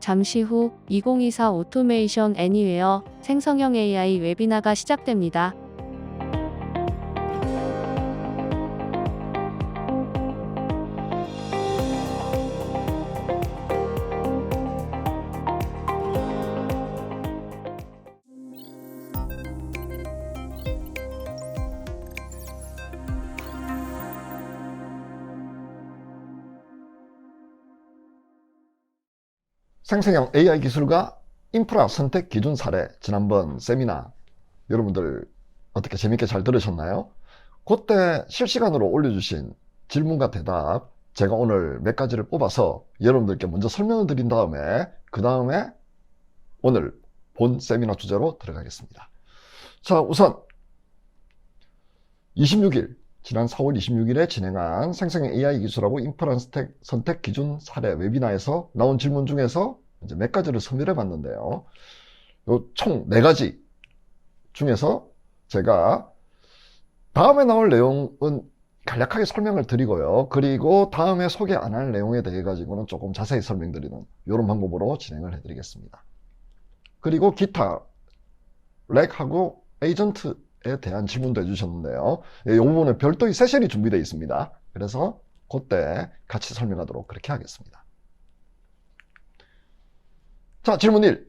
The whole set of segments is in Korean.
잠시 후 2024 오토메이션 애니웨어 생성형 AI 웨비나가 시작됩니다. 생성형 AI 기술과 인프라 선택 기준 사례, 지난번 세미나 여러분들 어떻게 재밌게 잘 들으셨나요? 그때 실시간으로 올려주신 질문과 대답 제가 오늘 몇 가지를 뽑아서 여러분들께 먼저 설명을 드린 다음에 그 다음에 오늘 본 세미나 주제로 들어가겠습니다. 자, 우선 26일 지난 4월 26일에 진행한 생성형 AI 기술하고 인프라 선택 기준 사례 웨비나에서 나온 질문 중에서 이제 몇 가지를 선별해 봤는데요. 요 총 4가지 중에서 제가 다음에 나올 내용은 간략하게 설명을 드리고요. 그리고 다음에 소개 안 할 내용에 대해 가지고는 조금 자세히 설명드리는 이런 방법으로 진행을 해드리겠습니다. 그리고 기타 렉하고 에이전트에 대한 질문도 해주셨는데요. 이 부분은 별도의 세션이 준비되어 있습니다. 그래서 그때 같이 설명하도록 그렇게 하겠습니다. 자, 질문 1.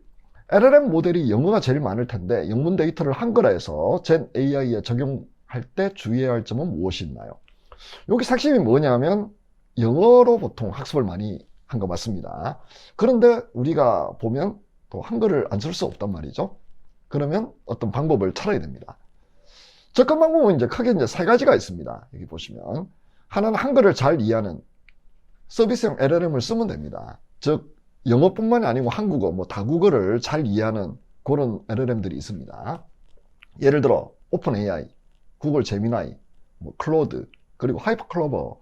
LLM 모델이 영어가 제일 많을 텐데 영문 데이터를 한글화해서 젠 AI에 적용할 때 주의해야 할 점은 무엇이 있나요? 여기 핵심이 뭐냐면 영어로 보통 학습을 많이 한 거 맞습니다. 그런데 우리가 보면 또 한글을 안 쓸 수 없단 말이죠. 그러면 어떤 방법을 찾아야 됩니다. 접근 방법은 이제 크게 이제 3가지가 있습니다. 여기 보시면 하나는 한글을 잘 이해하는 서비스형 LLM을 쓰면 됩니다. 즉 영어뿐만이 아니고 한국어, 뭐 다국어를 잘 이해하는 그런 LLM들이 있습니다. 예를 들어 오픈 AI, 구글 제미나이, 뭐 클로드, 그리고 하이퍼클로버,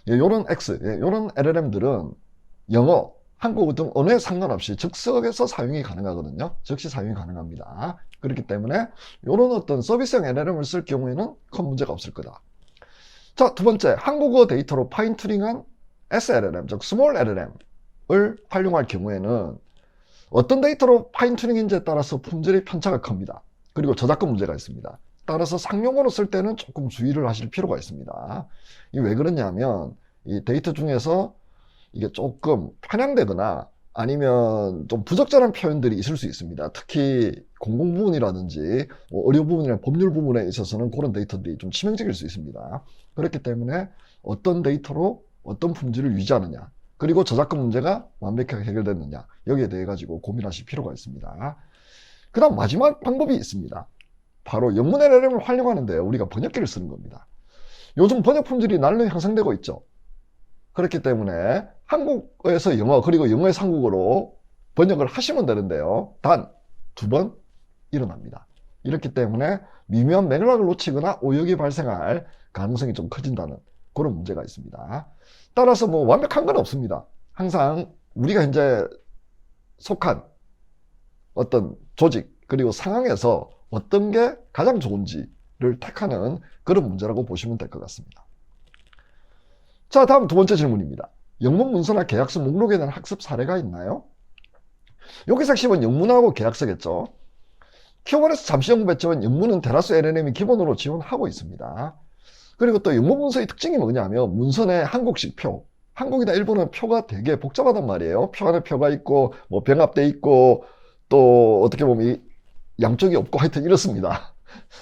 이런 이런 LLM들은 영어, 한국어 등 언어에 상관없이 즉석에서 사용이 가능하거든요. 즉시 사용이 가능합니다. 그렇기 때문에 이런 어떤 서비스형 LLM을 쓸 경우에는 큰 문제가 없을 거다. 자, 두 번째, 한국어 데이터로 파인튜닝한 SLLM, 즉 스몰 LLM을 활용할 경우에는 어떤 데이터로 파인튜닝인지에 따라서 품질의 편차가 큽니다. 그리고 저작권 문제가 있습니다. 따라서 상용어로 쓸 때는 조금 주의를 하실 필요가 있습니다. 이게 왜 그러냐면 이 데이터 중에서 이게 조금 편향되거나 아니면 좀 부적절한 표현들이 있을 수 있습니다. 특히 공공 부분이라든지 의료 부분이나 법률 부분에 있어서는 그런 데이터들이 좀 치명적일 수 있습니다. 그렇기 때문에 어떤 데이터로 어떤 품질을 유지하느냐, 그리고 저작권 문제가 완벽하게 해결됐느냐, 여기에 대해 가지고 고민하실 필요가 있습니다. 그 다음 마지막 방법이 있습니다. 바로 영문 LLM을 활용하는데 우리가 번역기를 쓰는 겁니다. 요즘 번역 품질이 날로 향상되고 있죠. 그렇기 때문에 한국어에서 영어, 그리고 영어에서 한국어로 번역을 하시면 되는데요. 단 2번 일어납니다. 이렇기 때문에 미묘한 맥락을 놓치거나 오역이 발생할 가능성이 좀 커진다는 그런 문제가 있습니다. 따라서 뭐 완벽한 건 없습니다. 항상 우리가 현재 속한 어떤 조직, 그리고 상황에서 어떤 게 가장 좋은지를 택하는 그런 문제라고 보시면 될 것 같습니다. 자, 다음 2번째 질문입니다. 영문 문서나 계약서 목록에 대한 학습 사례가 있나요? 여기서 핵심은 영문하고 계약서겠죠. Q1에서 잠시 언급했지만 영문은 데라스 LLM이 기본으로 지원하고 있습니다. 그리고 또 영문 문서의 특징이 뭐냐면 문서 내 한국식 표, 한국이나 일본은 표가 되게 복잡하단 말이에요. 표 안에 표가 있고 뭐 병합돼 있고 또 어떻게 보면 이 양쪽이 없고 하여튼 이렇습니다.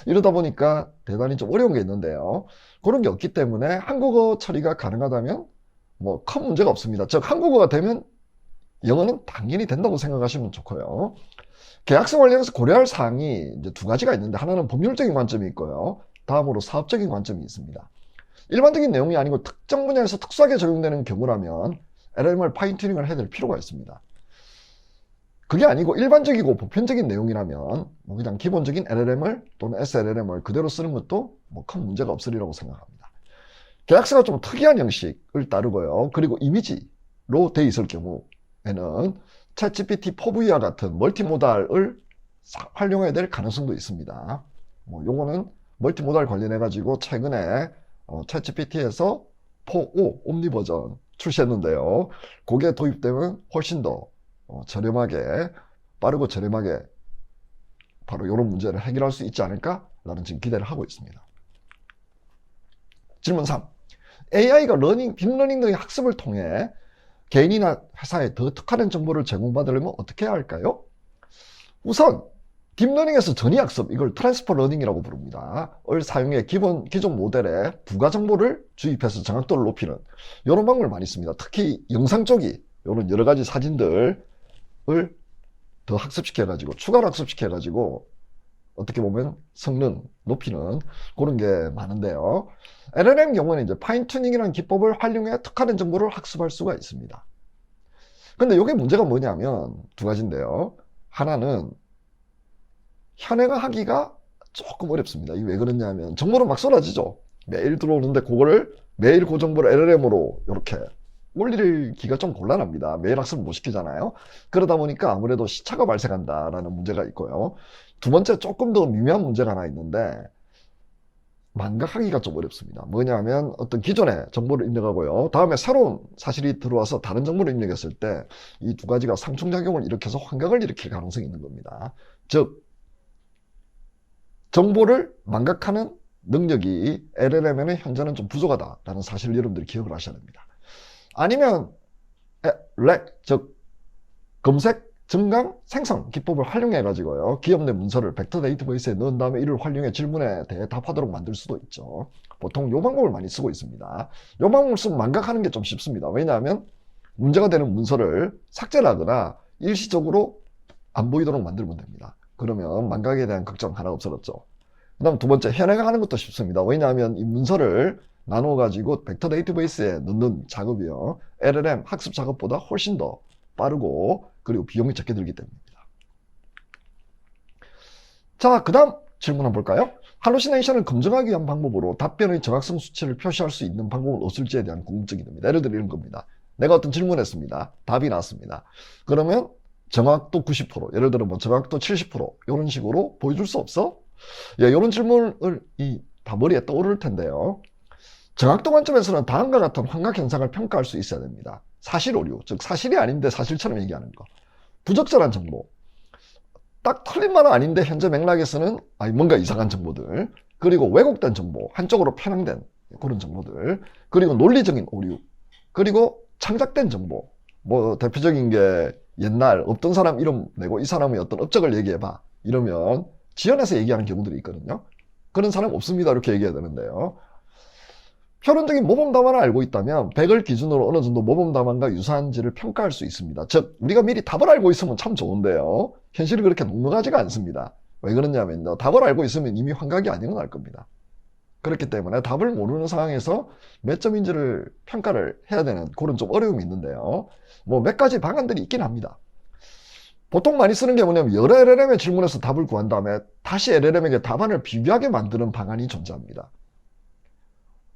이러다 보니까 대단히 좀 어려운 게 있는데요. 그런 게 없기 때문에 한국어 처리가 가능하다면 뭐 큰 문제가 없습니다. 즉 한국어가 되면 영어는 당연히 된다고 생각하시면 좋고요. 계약서 관련해서 고려할 사항이 이제 2가지가 있는데 하나는 법률적인 관점이 있고요. 다음으로 사업적인 관점이 있습니다. 일반적인 내용이 아니고 특정 분야에서 특수하게 적용되는 경우라면 LLM을 파인튜닝을 해야 될 필요가 있습니다. 그게 아니고 일반적이고 보편적인 내용이라면 뭐 그냥 기본적인 LLM을 또는 SLLM을 그대로 쓰는 것도 뭐 큰 문제가 없으리라고 생각합니다. 계약서가 좀 특이한 형식을 따르고요. 그리고 이미지로 돼 있을 경우에는 챗GPT 4V와 같은 멀티모달을 활용해야 될 가능성도 있습니다. 뭐 요거는 멀티모달 관련해 가지고 최근에 챗GPT에서 4.5 옴니 버전 출시했는데요. 그게 도입되면 훨씬 더 저렴하게, 빠르고 저렴하게 바로 이런 문제를 해결할 수 있지 않을까라는 지금 기대를 하고 있습니다. 질문 3. AI가 딥러닝 등의 학습을 통해 개인이나 회사에 더 특화된 정보를 제공받으려면 어떻게 해야 할까요? 우선 딥러닝에서 전이학습, 이걸 트랜스퍼 러닝이라고 부릅니다. 을 사용해 기존 모델에 부가 정보를 주입해서 정확도를 높이는 이런 방법을 많이 씁니다. 특히 영상 쪽이 이런 여러 가지 사진들을 더 학습시켜가지고 추가로 학습시켜가지고 어떻게 보면 성능 높이는 그런 게 많은데요. LLM 경우는 이제 파인튜닝이라는 기법을 활용해 특화된 정보를 학습할 수가 있습니다. 근데 이게 문제가 뭐냐면 두 가지인데요. 하나는 현행화하기가 조금 어렵습니다. 이게 왜 그러냐면 정보는 막 쏟아지죠. 매일 들어오는데 그거를 매일 그 정보를 LLM으로 이렇게 올리기가 좀 곤란합니다. 매일 학습을 못 시키잖아요. 그러다 보니까 아무래도 시차가 발생한다라는 문제가 있고요. 두 번째 조금 더 미묘한 문제가 하나 있는데 망각하기가 좀 어렵습니다. 뭐냐면 어떤 기존의 정보를 입력하고요. 다음에 새로운 사실이 들어와서 다른 정보를 입력했을 때 이 두 가지가 상충작용을 일으켜서 환각을 일으킬 가능성이 있는 겁니다. 즉 정보를 망각하는 능력이 LLM에는 현재는 좀 부족하다라는 사실을 여러분들이 기억을 하셔야 됩니다. 아니면 즉 검색, 증강, 생성 기법을 활용해 가지고요. 기업 내 문서를 벡터 데이터베이스에 넣은 다음에 이를 활용해 질문에 대해 답하도록 만들 수도 있죠. 보통 이 방법을 많이 쓰고 있습니다. 이 방법을 쓰면 망각하는 게 좀 쉽습니다. 왜냐하면 문제가 되는 문서를 삭제를 하거나 일시적으로 안 보이도록 만들면 됩니다. 그러면 망각에 대한 걱정 하나 없어졌죠. 그 다음 두 번째, 현행화하는 것도 쉽습니다. 왜냐하면 이 문서를 나눠가지고 벡터 데이터베이스에 넣는 작업이요. LLM 학습 작업보다 훨씬 더 빠르고 그리고 비용이 적게 들기 때문입니다. 자, 그 다음 질문 한번 볼까요? 할루시네이션을 검증하기 위한 방법으로 답변의 정확성 수치를 표시할 수 있는 방법은 없을지에 대한 궁금증이 듭니다. 예를 들어 이런 겁니다. 내가 어떤 질문을 했습니다. 답이 나왔습니다. 그러면 정확도 90%, 예를 들어 뭐 정확도 70% 이런 식으로 보여줄 수 없어? 예, 이런 질문을 다 머리에 떠오를 텐데요. 정확도 관점에서는 다음과 같은 환각 현상을 평가할 수 있어야 됩니다. 사실 오류, 즉 사실이 아닌데 사실처럼 얘기하는 거. 부적절한 정보. 딱 틀린 말은 아닌데 현재 맥락에서는 뭔가 이상한 정보들. 그리고 왜곡된 정보, 한쪽으로 편향된 그런 정보들. 그리고 논리적인 오류. 그리고 창작된 정보. 뭐 대표적인 게 옛날 없던 사람 이름 내고 이 사람의 어떤 업적을 얘기해봐. 이러면 지어내서 얘기하는 경우들이 있거든요. 그런 사람 없습니다. 이렇게 얘기해야 되는데요. 표론적인 모범 답안을 알고 있다면 100을 기준으로 어느 정도 모범 답안과 유사한지를 평가할 수 있습니다. 즉 우리가 미리 답을 알고 있으면 참 좋은데요. 현실이 그렇게 넉넉하지가 않습니다. 왜 그러냐면요. 답을 알고 있으면 이미 환각이 안 일어날 겁니다. 그렇기 때문에 답을 모르는 상황에서 몇 점인지를 평가를 해야 되는 그런 좀 어려움이 있는데요. 뭐 몇 가지 방안들이 있긴 합니다. 보통 많이 쓰는 게 뭐냐면 여러 LLM에 질문해서 답을 구한 다음에 다시 LLM에게 답안을 비교하게 만드는 방안이 존재합니다.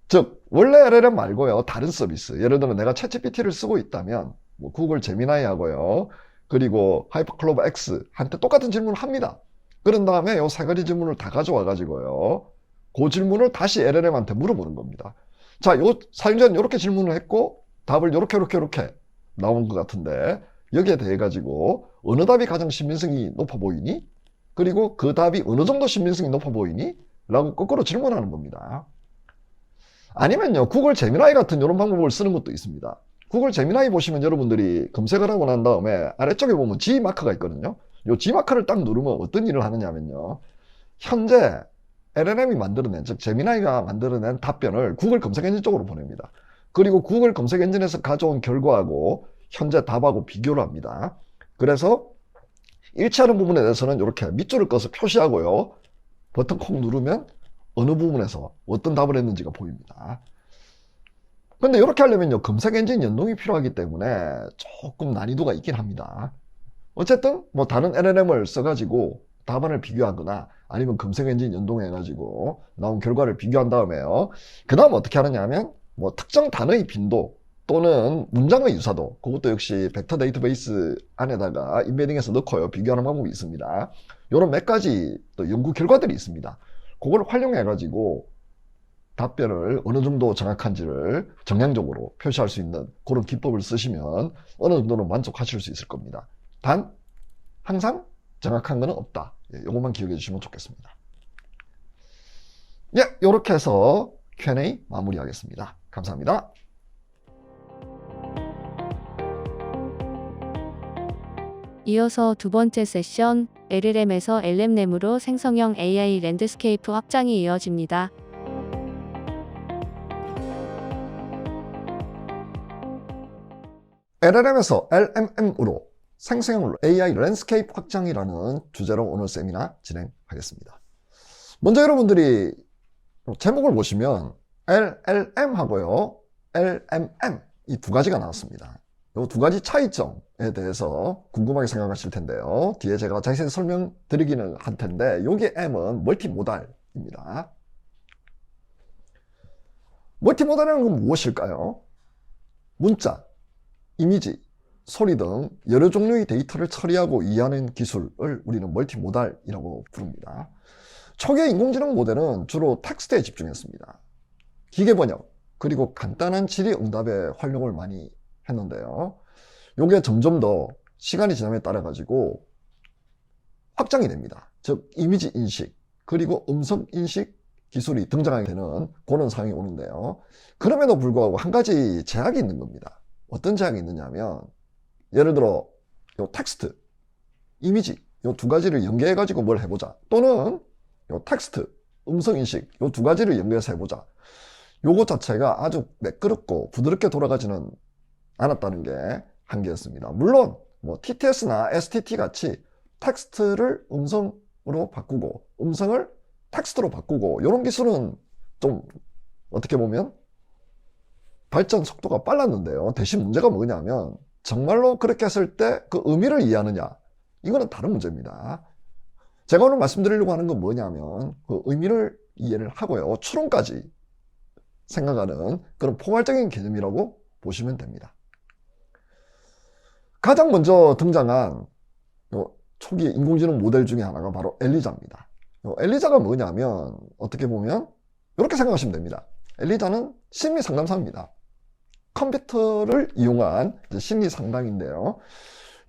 즉 원래 LLM 말고요. 다른 서비스. 예를 들어 내가 챗GPT를 쓰고 있다면 뭐 구글 제미나이하고요. 그리고 하이퍼클로버 X 한테 똑같은 질문을 합니다. 그런 다음에 이 세 가지 질문을 다 가져와 가지고요. 그 질문을 다시 LLM한테 물어보는 겁니다. 자, 사용자는 이렇게 질문을 했고 답을 이렇게 나온 것 같은데 여기에 대해 가지고 어느 답이 가장 신빙성이 높아 보이니? 그리고 그 답이 어느 정도 신빙성이 높아 보이니? 라고 거꾸로 질문하는 겁니다. 아니면요, 구글 제미나이 같은 이런 방법을 쓰는 것도 있습니다. 구글 제미나이 보시면 여러분들이 검색을 하고 난 다음에 아래쪽에 보면 G 마크가 있거든요. 이 G 마크를 딱 누르면 어떤 일을 하느냐면요. 현재 LLM이 만들어낸, 즉 제미나이가 만들어낸 답변을 구글 검색 엔진 쪽으로 보냅니다. 그리고 구글 검색 엔진에서 가져온 결과하고 현재 답하고 비교를 합니다. 그래서 일치하는 부분에 대해서는 이렇게 밑줄을 꺼서 표시하고요. 버튼 콕 누르면 어느 부분에서 어떤 답을 했는지가 보입니다. 근데 이렇게 하려면요, 검색 엔진 연동이 필요하기 때문에 조금 난이도가 있긴 합니다. 어쨌든 뭐 다른 LLM을 써가지고 답안을 비교하거나 아니면 검색 엔진 연동해가지고 나온 결과를 비교한 다음에요. 그 다음 어떻게 하느냐 하면 뭐 특정 단어의 빈도 또는 문장의 유사도, 그것도 역시 벡터 데이터베이스 안에다가 인베딩해서 넣고요. 비교하는 방법이 있습니다. 이런 몇 가지 또 연구 결과들이 있습니다. 그걸 활용해가지고 답변을 어느 정도 정확한지를 정량적으로 표시할 수 있는 그런 기법을 쓰시면 어느 정도는 만족하실 수 있을 겁니다. 단 항상 정확한 건 없다. 이것만 기억해 주시면 좋겠습니다. 예, 이렇게 해서 Q&A 마무리하겠습니다. 감사합니다. 이어서 두 번째 세션, LLM에서 LMN으로 생성형 AI 랜드스케이프 확장이 이어집니다. LLM에서 LMM으로 생성형 AI 랜드스케이프 확장이라는 주제로 오늘 세미나 진행하겠습니다. 먼저 여러분들이 제목을 보시면 LLM하고요, LMM 이 두 가지가 나왔습니다. 이 두 가지 차이점에 대해서 궁금하게 생각하실 텐데요. 뒤에 제가 자세히 설명드리기는 할 텐데 여기 M은 멀티모달입니다. 멀티모달이라는 건 무엇일까요? 문자, 이미지, 소리 등 여러 종류의 데이터를 처리하고 이해하는 기술을 우리는 멀티모달이라고 부릅니다. 초기의 인공지능 모델은 주로 텍스트에 집중했습니다. 기계번역, 그리고 간단한 질의응답에 활용을 많이 했는데요. 이게 점점 더 시간이 지남에 따라 가지고 확장이 됩니다. 즉 이미지 인식, 그리고 음성 인식 기술이 등장하게 되는 그런 상황이 오는데요. 그럼에도 불구하고 한 가지 제약이 있는 겁니다. 어떤 제약이 있느냐면, 예를 들어 요 텍스트, 이미지 요 두 가지를 연계해 가지고 뭘 해보자, 또는 요 텍스트, 음성인식 요 두 가지를 연결해서 해보자, 요거 자체가 아주 매끄럽고 부드럽게 돌아가지는 않았다는 게 한계였습니다. 물론 뭐 TTS나 STT 같이 텍스트를 음성으로 바꾸고 음성을 텍스트로 바꾸고 이런 기술은 좀 어떻게 보면 발전 속도가 빨랐는데요. 대신 문제가 뭐냐면 정말로 그렇게 했을 때 그 의미를 이해하느냐, 이거는 다른 문제입니다. 제가 오늘 말씀드리려고 하는 건 뭐냐면 그 의미를 이해를 하고요, 추론까지 생각하는 그런 포괄적인 개념이라고 보시면 됩니다. 가장 먼저 등장한 초기 인공지능 모델 중에 하나가 바로 엘리자입니다. 엘리자가 뭐냐면 어떻게 보면 이렇게 생각하시면 됩니다. 엘리자는 심리 상담사입니다. 컴퓨터를 이용한 심리 상담인데요.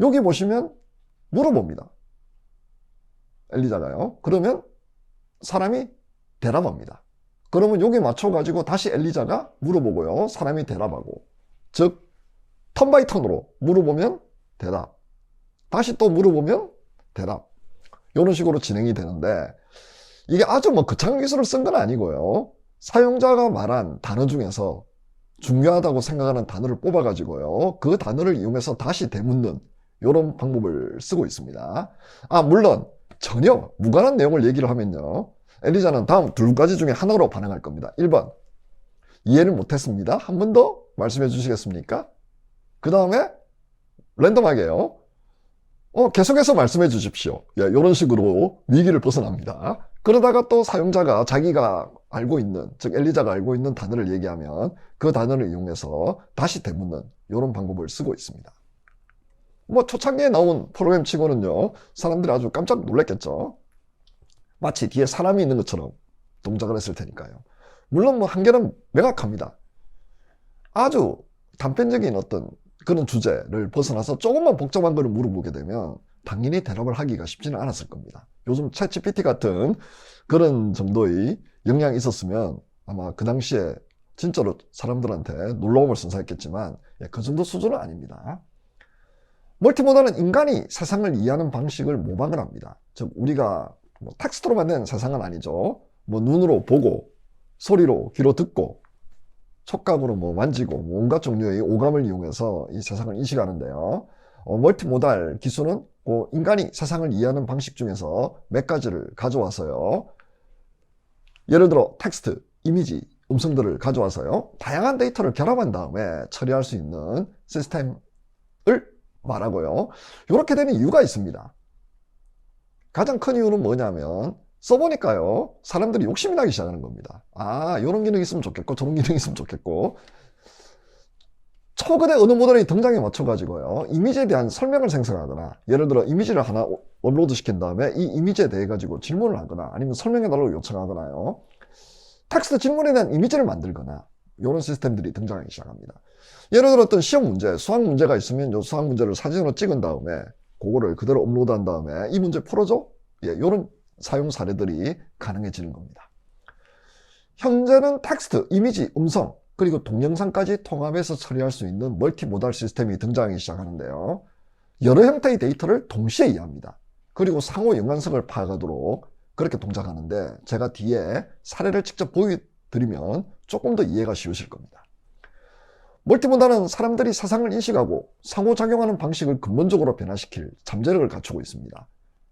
여기 보시면 물어봅니다. 엘리자가요. 그러면 사람이 대답합니다. 그러면 여기 맞춰가지고 다시 엘리자가 물어보고요, 사람이 대답하고, 즉 턴 바이 턴으로 물어보면 대답, 다시 또 물어보면 대답, 이런 식으로 진행이 되는데, 이게 아주 뭐 거창한 기술을 쓴 건 아니고요, 사용자가 말한 단어 중에서 중요하다고 생각하는 단어를 뽑아가지고요, 그 단어를 이용해서 다시 되묻는 이런 방법을 쓰고 있습니다. 물론 전혀 무관한 내용을 얘기를 하면요, 엘리자는 다음 두 가지 중에 하나로 반응할 겁니다. 1번, 이해를 못했습니다. 한 번 더 말씀해 주시겠습니까? 그 다음에 랜덤하게요, 계속해서 말씀해 주십시오. 이런 식으로 위기를 벗어납니다. 그러다가 또 사용자가 자기가 알고 있는, 즉 엘리자가 알고 있는 단어를 얘기하면 그 단어를 이용해서 다시 되묻는 이런 방법을 쓰고 있습니다. 뭐 초창기에 나온 프로그램 치고는요, 사람들이 아주 깜짝 놀랐겠죠. 마치 뒤에 사람이 있는 것처럼 동작을 했을 테니까요. 물론 뭐 한계는 명확합니다. 아주 단편적인 어떤 그런 주제를 벗어나서 조금만 복잡한 거를 물어보게 되면 당연히 대답을 하기가 쉽지는 않았을 겁니다. 요즘 챗GPT 같은 그런 정도의 역량이 있었으면 아마 그 당시에 진짜로 사람들한테 놀라움을 선사했겠지만, 그 정도 수준은 아닙니다. 멀티모달은 인간이 세상을 이해하는 방식을 모방을 합니다. 즉 우리가 뭐 텍스트로 만든 세상은 아니죠. 뭐 눈으로 보고, 소리로, 귀로 듣고, 촉감으로 뭐 만지고, 뭐 온갖 종류의 오감을 이용해서 이 세상을 인식하는데요. 멀티모달 기술은 그 인간이 세상을 이해하는 방식 중에서 몇 가지를 가져와서요, 예를 들어 텍스트, 이미지, 음성들을 가져와서요, 다양한 데이터를 결합한 다음에 처리할 수 있는 시스템을 말하고요. 이렇게 되는 이유가 있습니다. 가장 큰 이유는 뭐냐면 써보니까요, 사람들이 욕심이 나기 시작하는 겁니다. 이런 기능이 있으면 좋겠고 저런 기능이 있으면 좋겠고, 초거대 언어 모델이 등장에 맞춰가지고요, 이미지에 대한 설명을 생성하거나, 예를 들어 이미지를 하나 업로드 시킨 다음에 이 이미지에 대해 가지고 질문을 하거나, 아니면 설명해달라고 요청하거나요, 텍스트 질문에 대한 이미지를 만들거나, 이런 시스템들이 등장하기 시작합니다. 예를 들어 어떤 시험 문제, 수학 문제가 있으면 이 수학 문제를 사진으로 찍은 다음에 그거를 그대로 업로드한 다음에 이 문제 풀어줘? 이런 사용 사례들이 가능해지는 겁니다. 현재는 텍스트, 이미지, 음성, 그리고 동영상까지 통합해서 처리할 수 있는 멀티모달 시스템이 등장하기 시작하는데요. 여러 형태의 데이터를 동시에 이해합니다. 그리고 상호 연관성을 파악하도록 그렇게 동작하는데, 제가 뒤에 사례를 직접 보여드리면 조금 더 이해가 쉬우실 겁니다. 멀티모달은 사람들이 세상을 인식하고 상호작용하는 방식을 근본적으로 변화시킬 잠재력을 갖추고 있습니다.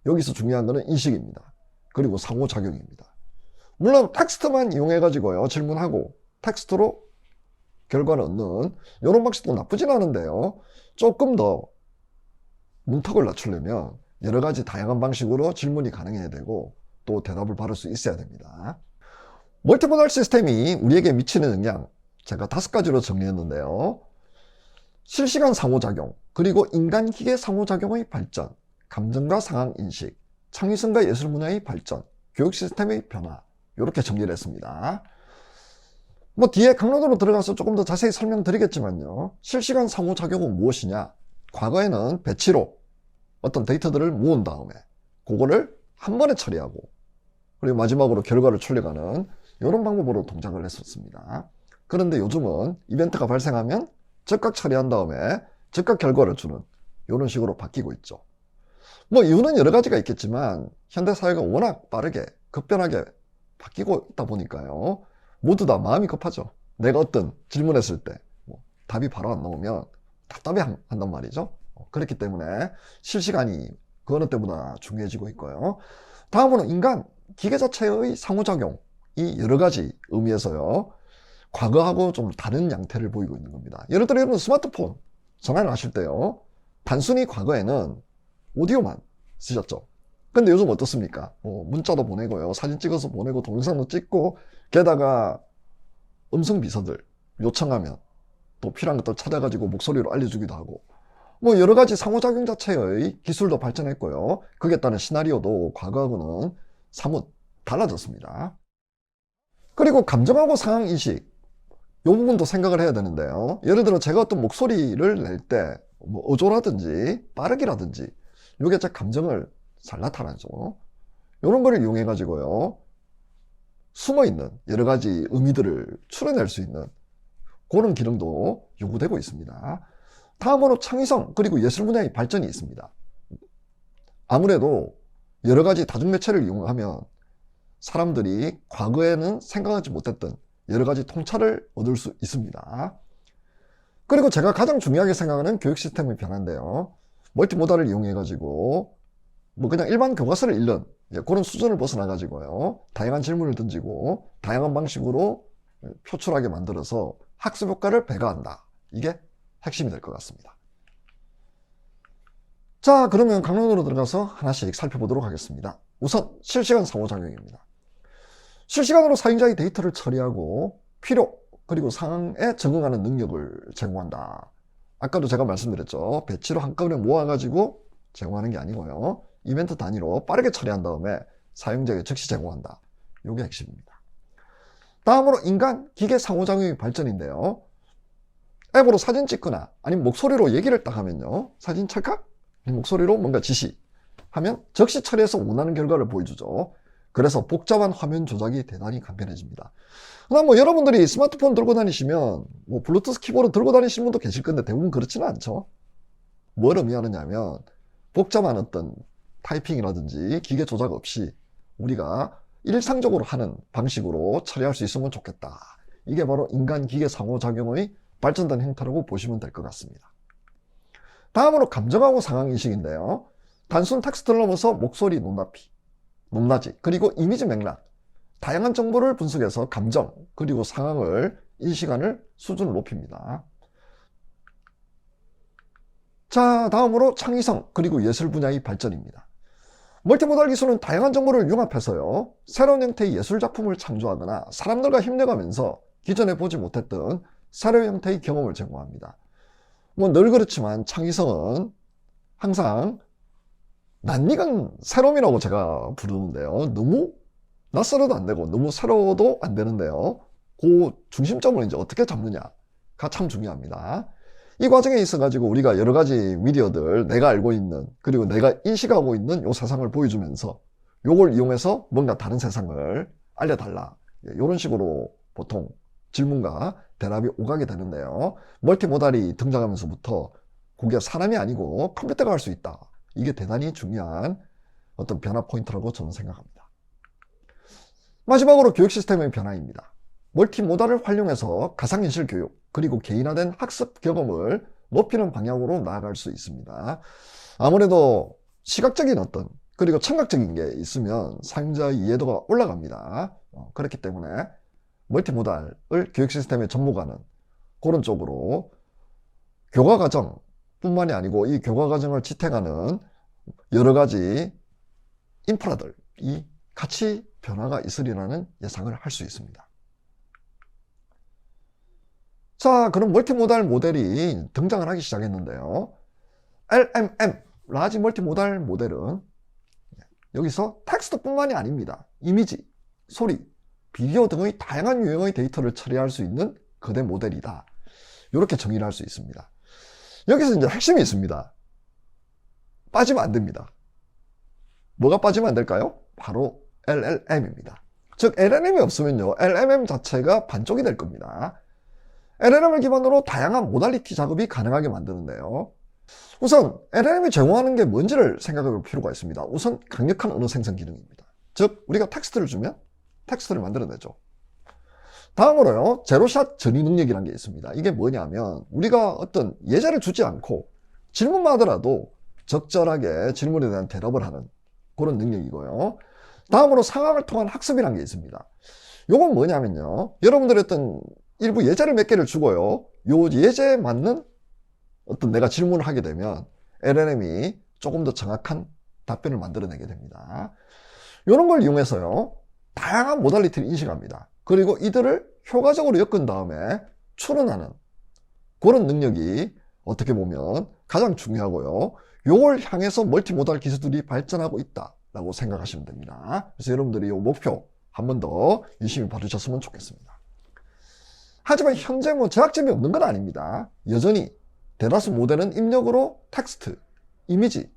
여기서 중요한 것은 인식입니다. 그리고 상호작용입니다. 물론 텍스트만 이용해가지고요, 질문하고 텍스트로 결과를 얻는 이런 방식도 나쁘진 않은데요, 조금 더 문턱을 낮추려면 여러 가지 다양한 방식으로 질문이 가능해야 되고 또 대답을 받을 수 있어야 됩니다. 멀티모달 시스템이 우리에게 미치는 영향, 제가 5가지로 정리했는데요. 실시간 상호작용, 그리고 인간-기계 상호작용의 발전, 감정과 상황 인식, 창의성과 예술 분야의 발전, 교육 시스템의 변화, 이렇게 정리를 했습니다. 뒤에 강론으로 들어가서 조금 더 자세히 설명드리겠지만요. 실시간 상호작용은 무엇이냐? 과거에는 배치로 어떤 데이터들을 모은 다음에 그거를 한 번에 처리하고 그리고 마지막으로 결과를 출력하는 이런 방법으로 동작을 했었습니다. 그런데 요즘은 이벤트가 발생하면 즉각 처리한 다음에 즉각 결과를 주는 이런 식으로 바뀌고 있죠. 이유는 여러 가지가 있겠지만 현대사회가 워낙 빠르게 급변하게 바뀌고 있다 보니까요, 모두 다 마음이 급하죠. 내가 어떤 질문했을 때 답이 바로 안 나오면 답답해 한단 말이죠. 그렇기 때문에 실시간이 그 어느 때보다 중요해지고 있고요. 다음으로 인간, 기계 자체의 상호작용이 여러 가지 의미에서요, 과거하고 좀 다른 양태를 보이고 있는 겁니다. 예를 들어 여러분 스마트폰 전화를 하실 때요, 단순히 과거에는 오디오만 쓰셨죠. 근데 요즘 어떻습니까? 문자도 보내고요, 사진 찍어서 보내고 동영상도 찍고, 게다가 음성 비서들 요청하면 또 필요한 것들 찾아가지고 목소리로 알려주기도 하고, 여러 가지 상호작용 자체의 기술도 발전했고요. 그에 따른 시나리오도 과거하고는 사뭇 달라졌습니다. 그리고 감정하고 상황인식, 이 부분도 생각을 해야 되는데요. 예를 들어 제가 어떤 목소리를 낼 때 어조라든지 빠르기라든지 이게 제 감정을 잘 나타나죠. 이런 거를 이용해 가지고요, 숨어있는 여러 가지 의미들을 추려낼 수 있는 그런 기능도 요구되고 있습니다. 다음으로 창의성 그리고 예술 분야의 발전이 있습니다. 아무래도 여러 가지 다중매체를 이용하면 사람들이 과거에는 생각하지 못했던 여러 가지 통찰을 얻을 수 있습니다. 그리고 제가 가장 중요하게 생각하는 교육 시스템의 변화인데요. 멀티모달을 이용해 가지고 그냥 일반 교과서를 읽는 그런 수준을 벗어나 가지고요, 다양한 질문을 던지고 다양한 방식으로 표출하게 만들어서 학습 효과를 배가한다. 이게 핵심이 될 것 같습니다. 자, 그러면 강론으로 들어가서 하나씩 살펴보도록 하겠습니다. 우선 실시간 상호작용입니다. 실시간으로 사용자의 데이터를 처리하고 필요 그리고 상황에 적응하는 능력을 제공한다. 아까도 제가 말씀드렸죠. 배치로 한꺼번에 모아가지고 제공하는 게 아니고요, 이벤트 단위로 빠르게 처리한 다음에 사용자에게 즉시 제공한다. 이게 핵심입니다. 다음으로 인간, 기계 상호작용의 발전인데요. 앱으로 사진 찍거나 아니면 목소리로 얘기를 딱 하면요, 사진 찰칵? 목소리로 뭔가 지시하면 즉시 처리해서 원하는 결과를 보여주죠. 그래서 복잡한 화면 조작이 대단히 간편해집니다. 그다음 여러분들이 스마트폰 들고 다니시면 블루투스 키보드 들고 다니시는 분도 계실 건데 대부분 그렇지는 않죠. 뭘 의미하느냐면 복잡한 어떤 타이핑이라든지 기계 조작 없이 우리가 일상적으로 하는 방식으로 처리할 수 있으면 좋겠다. 이게 바로 인간-기계 상호작용의 발전된 형태라고 보시면 될 것 같습니다. 다음으로 감정하고 상황인식인데요. 단순 텍스트를 넘어서 목소리, 높낮이, 그리고 이미지 맥락, 다양한 정보를 분석해서 감정, 그리고 상황을 인식하는 수준을 높입니다. 자, 다음으로 창의성, 그리고 예술 분야의 발전입니다. 멀티모달 기술은 다양한 정보를 융합해서요, 새로운 형태의 예술 작품을 창조하거나 사람들과 힘내가면서 기존에 보지 못했던 새로운 형태의 경험을 제공합니다. 늘 그렇지만 창의성은 항상 낯익은 새로움이라고 제가 부르는데요. 너무 낯설어도 안 되고 너무 새로워도 안 되는데요. 그 중심점을 이제 어떻게 잡느냐가 참 중요합니다. 이 과정에 있어 가지고 우리가 여러 가지 미디어들, 내가 알고 있는, 그리고 내가 인식하고 있는 요 세상을 보여주면서 요걸 이용해서 뭔가 다른 세상을 알려달라, 이런 식으로 보통 질문과 대답이 오가게 되는데요. 멀티모달이 등장하면서부터 그게 사람이 아니고 컴퓨터가 할 수 있다, 이게 대단히 중요한 어떤 변화 포인트라고 저는 생각합니다. 마지막으로 교육 시스템의 변화입니다. 멀티모달을 활용해서 가상현실 교육, 그리고 개인화된 학습 경험을 높이는 방향으로 나아갈 수 있습니다. 아무래도 시각적인 어떤, 그리고 청각적인 게 있으면 사용자의 이해도가 올라갑니다. 그렇기 때문에 멀티모달을 교육 시스템에 접목하는 그런 쪽으로 교과 과정 뿐만이 아니고 이 교과 과정을 지탱하는 여러 가지 인프라들이 같이 변화가 있으리라는 예상을 할 수 있습니다. 자, 그럼 멀티모달 모델이 등장을 하기 시작했는데요. LMM, 라지 멀티모달 모델은 여기서 텍스트뿐만이 아닙니다. 이미지, 소리, 비디오 등의 다양한 유형의 데이터를 처리할 수 있는 거대 모델이다, 이렇게 정의를 할 수 있습니다. 여기서 이제 핵심이 있습니다. 빠지면 안 됩니다. 뭐가 빠지면 안 될까요? 바로 LLM입니다. 즉 LLM이 없으면요, LMM 자체가 반쪽이 될 겁니다. LLM을 기반으로 다양한 모달리티 작업이 가능하게 만드는데요. 우선 LLM이 제공하는 게 뭔지를 생각해 볼 필요가 있습니다. 우선 강력한 언어 생성 기능입니다. 즉 우리가 텍스트를 주면 텍스트를 만들어내죠. 다음으로요, 제로샷 전이 능력이라는 게 있습니다. 이게 뭐냐면 우리가 어떤 예제를 주지 않고 질문만 하더라도 적절하게 질문에 대한 대답을 하는 그런 능력이고요. 다음으로 상황을 통한 학습이라는 게 있습니다. 요건 뭐냐면요, 여러분들이 어떤 일부 예제를 몇 개를 주고요, 요 예제에 맞는 어떤 내가 질문을 하게 되면 LLM이 조금 더 정확한 답변을 만들어내게 됩니다. 이런 걸 이용해서요, 다양한 모달리티를 인식합니다. 그리고 이들을 효과적으로 엮은 다음에 추론하는 그런 능력이 어떻게 보면 가장 중요하고요. 이걸 향해서 멀티모달 기술들이 발전하고 있다라고 생각하시면 됩니다. 그래서 여러분들이 이 목표 한 번 더 유심히 봐주셨으면 좋겠습니다. 하지만 현재 제약점이 없는 건 아닙니다. 여전히 대다수 모델은 입력으로 텍스트, 이미지,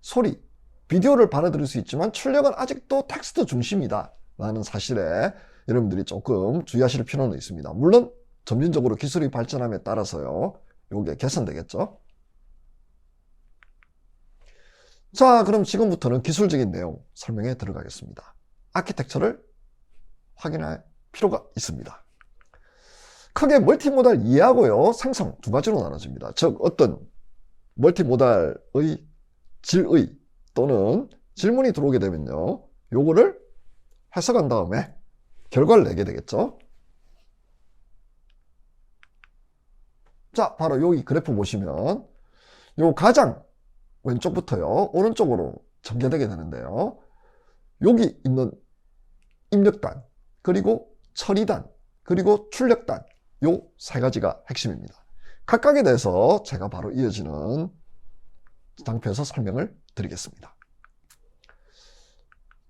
소리, 비디오를 받아들일 수 있지만 출력은 아직도 텍스트 중심이다 라는 사실에 여러분들이 조금 주의하실 필요는 있습니다. 물론 점진적으로 기술이 발전함에 따라서요, 이게 개선되겠죠. 자, 그럼 지금부터는 기술적인 내용 설명에 들어가겠습니다. 아키텍처를 확인할 필요가 있습니다. 크게 멀티모달 이해하고요, 생성 두 가지로 나눠집니다. 즉 어떤 멀티모달의 질의 또는 질문이 들어오게 되면요, 요거를 해석한 다음에 결과를 내게 되겠죠. 자, 바로 여기 그래프 보시면 요 가장 왼쪽부터요 오른쪽으로 전개되게 되는데요, 여기 있는 입력단, 그리고 처리단, 그리고 출력단, 요 세 가지가 핵심입니다. 각각에 대해서 제가 바로 이어지는 장표에서 설명을 드리겠습니다.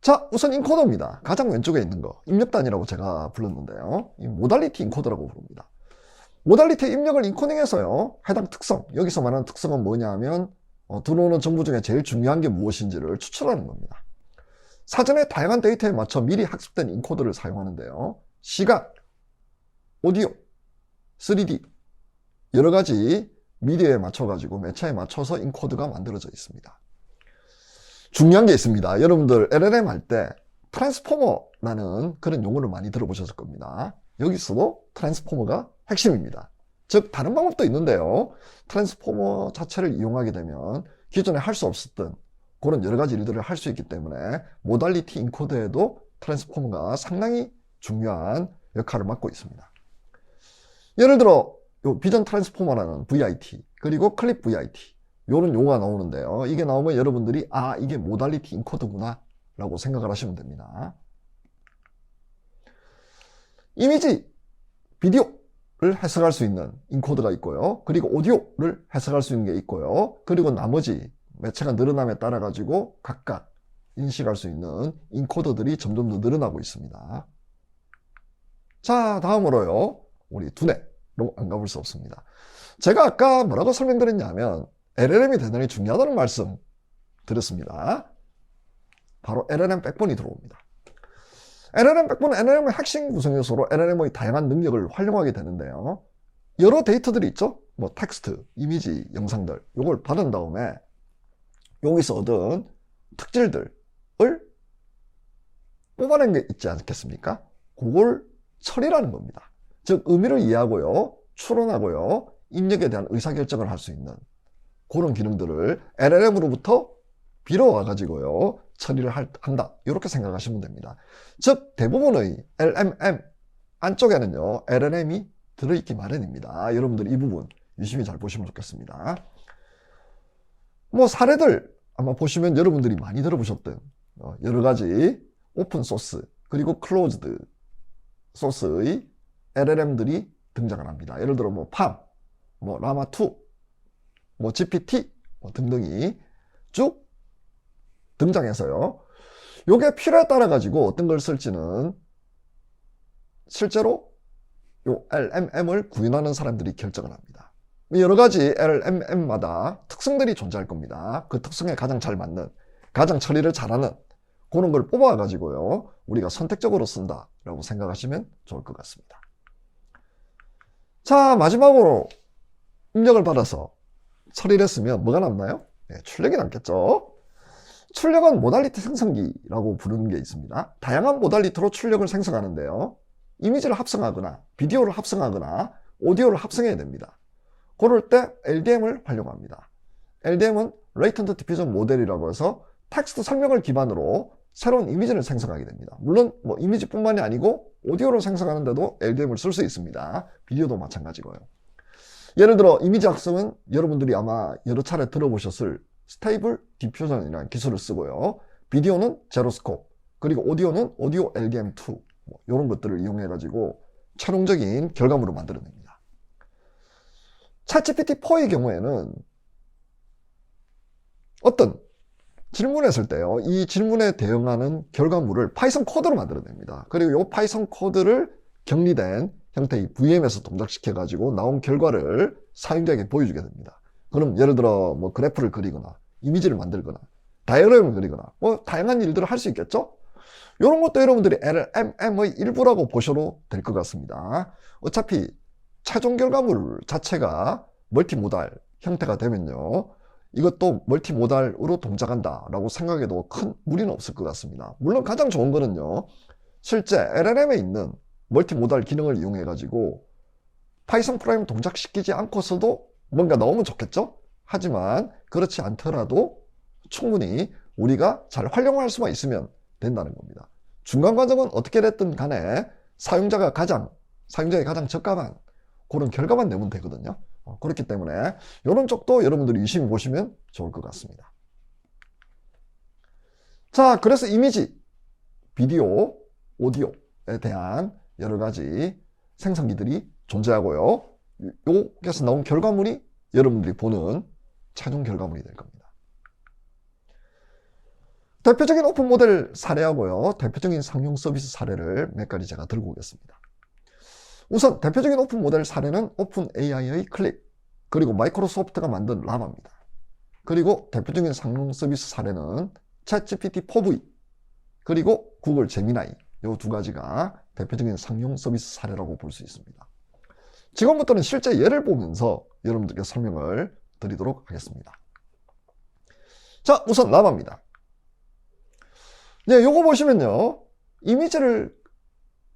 자, 우선 인코더입니다. 가장 왼쪽에 있는 거 입력단이라고 제가 불렀는데요, 이 모달리티 인코더라고 부릅니다. 모달리티 입력을 인코딩해서요, 해당 특성, 여기서 말하는 특성은 뭐냐 하면 들어오는 정보 중에 제일 중요한 게 무엇인지를 추출하는 겁니다. 사전에 다양한 데이터에 맞춰 미리 학습된 인코더를 사용하는데요, 시각, 오디오, 3D 여러 가지 미디어에 맞춰 가지고 매체에 맞춰서 인코드가 만들어져 있습니다. 중요한 게 있습니다. 여러분들 LLM 할 때 트랜스포머라는 그런 용어를 많이 들어보셨을 겁니다. 여기서도 트랜스포머가 핵심입니다. 즉 다른 방법도 있는데요, 트랜스포머 자체를 이용하게 되면 기존에 할 수 없었던 그런 여러 가지 일들을 할 수 있기 때문에 모달리티 인코더에도 트랜스포머가 상당히 중요한 역할을 맡고 있습니다. 예를 들어 요 비전 트랜스포머라는 VIT, 그리고 클립 VIT, 요런 용어가 나오는데요, 이게 나오면 여러분들이 이게 모달리티 인코더구나 라고 생각을 하시면 됩니다. 이미지, 비디오를 해석할 수 있는 인코더가 있고요, 그리고 오디오를 해석할 수 있는 게 있고요, 그리고 나머지 매체가 늘어남에 따라 가지고 각각 인식할 수 있는 인코더들이 점점 더 늘어나고 있습니다. 자, 다음으로요, 우리 두뇌, 안 가볼 수 없습니다. 제가 아까 뭐라고 설명드렸냐면 LLM이 대단히 중요하다는 말씀 드렸습니다. 바로 LLM 백본이 들어옵니다. LLM 백본은 LLM의 핵심 구성 요소로 LLM의 다양한 능력을 활용하게 되는데요. 여러 데이터들이 있죠. 뭐 텍스트, 이미지, 영상들 이걸 받은 다음에 여기서 얻은 특질들을 뽑아낸 게 있지 않겠습니까? 그걸 처리라는 겁니다. 즉 의미를 이해하고요, 추론하고요, 입력에 대한 의사결정을 할 수 있는 그런 기능들을 LLM으로부터 빌어와 가지고요 처리를 한다, 이렇게 생각하시면 됩니다. 즉 대부분의 LMM 안쪽에는요 LLM이 들어있기 마련입니다. 여러분들 이 부분 유심히 잘 보시면 좋겠습니다. 뭐 사례들 아마 보시면 여러분들이 많이 들어보셨던 여러 가지 오픈 소스 그리고 클로즈드 소스의 LLM들이 등장을 합니다. 예를 들어 뭐 팜, 뭐 라마2, 뭐 GPT 등등이 쭉 등장해서요. 요게 필요에 따라 가지고 어떤 걸 쓸지는 실제로 요 LMM을 구현하는 사람들이 결정을 합니다. 여러 가지 LMM마다 특성들이 존재할 겁니다. 그 특성에 가장 잘 맞는, 가장 처리를 잘하는 그런 걸 뽑아 가지고요 우리가 선택적으로 쓴다라고 생각하시면 좋을 것 같습니다. 자, 마지막으로 입력을 받아서 처리를 했으면 뭐가 남나요? 네, 출력이 남겠죠. 출력은 모달리티 생성기라고 부르는 게 있습니다. 다양한 모달리티로 출력을 생성하는데요. 이미지를 합성하거나 비디오를 합성하거나 오디오를 합성해야 됩니다. 그럴 때 LDM을 활용합니다. LDM은 Latent Diffusion 모델이라고 해서 텍스트 설명을 기반으로 새로운 이미지를 생성하게 됩니다. 물론 뭐 이미지뿐만이 아니고 오디오를 생성하는데도 LDM을 쓸 수 있습니다. 비디오도 마찬가지고요. 예를 들어 이미지 합성은 여러분들이 아마 여러 차례 들어보셨을 스테이블 디퓨전이라는 기술을 쓰고요. 비디오는 제로스코프, 그리고 오디오는 오디오 LDM2 이런 것들을 이용해 가지고 최종적인 결과물을 만들어냅니다. 챗GPT4의 경우에는 어떤 질문했을 때요, 이 질문에 대응하는 결과물을 파이썬 코드로 만들어냅니다. 그리고 이 파이썬 코드를 격리된 형태의 VM에서 동작시켜 가지고 나온 결과를 사용자에게 보여주게 됩니다. 그럼 예를 들어 뭐 그래프를 그리거나 이미지를 만들거나 다이어그램을 그리거나 뭐 다양한 일들을 할 수 있겠죠. 이런 것도 여러분들이 LMM의 일부라고 보셔도 될 것 같습니다. 어차피 최종 결과물 자체가 멀티모달 형태가 되면요 이것도 멀티모달으로 동작한다라고 생각해도 큰 무리는 없을 것 같습니다. 물론 가장 좋은 거는요 실제 LLM에 있는 멀티모달 기능을 이용해 가지고 파이썬 프로그램 동작시키지 않고서도 뭔가 나오면 좋겠죠. 하지만 그렇지 않더라도 충분히 우리가 잘 활용할 수만 있으면 된다는 겁니다. 중간 과정은 어떻게 됐든 간에 사용자에게 가장 적합한 그런 결과만 내면 되거든요. 그렇기 때문에 이런 쪽도 여러분들이 유심히 보시면 좋을 것 같습니다. 자, 그래서 이미지, 비디오, 오디오에 대한 여러 가지 생성기들이 존재하고요. 여기서 나온 결과물이 여러분들이 보는 최종 결과물이 될 겁니다. 대표적인 오픈 모델 사례하고요, 대표적인 상용 서비스 사례를 몇 가지 제가 들고 오겠습니다. 우선 대표적인 오픈 모델 사례는 오픈 AI의 클립, 그리고 마이크로소프트가 만든 라마입니다. 그리고 대표적인 상용 서비스 사례는 챗GPT4V, 그리고 구글 제미나이, 이 두 가지가 대표적인 상용 서비스 사례라고 볼 수 있습니다. 지금부터는 실제 예를 보면서 여러분들께 설명을 드리도록 하겠습니다. 자, 우선 라마입니다. 네, 요거 보시면요, 이미지를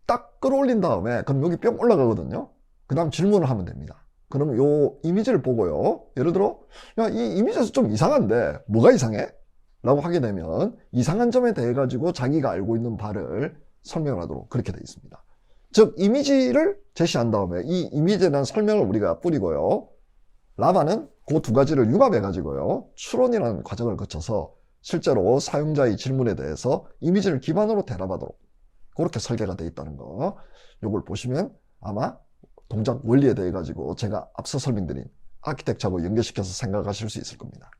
딱 끌어올린 다음에 그럼 여기 뿅 올라가거든요. 그 다음 질문을 하면 됩니다. 그러면 요 이미지를 보고요, 예를 들어 야, 이 이미지에서 좀 이상한데 뭐가 이상해? 라고 하게 되면 이상한 점에 대해 가지고 자기가 알고 있는 바를 설명을 하도록 그렇게 되어 있습니다. 즉 이미지를 제시한 다음에 이 이미지에 대한 설명을 우리가 뿌리고요, 라마는 그 두 가지를 융합해 가지고요 추론이라는 과정을 거쳐서 실제로 사용자의 질문에 대해서 이미지를 기반으로 대답하도록 그렇게 설계가 되어 있다는 거, 이걸 보시면 아마 동작 원리에 대해 가지고 제가 앞서 설명드린 아키텍처하고 연결시켜서 생각하실 수 있을 겁니다.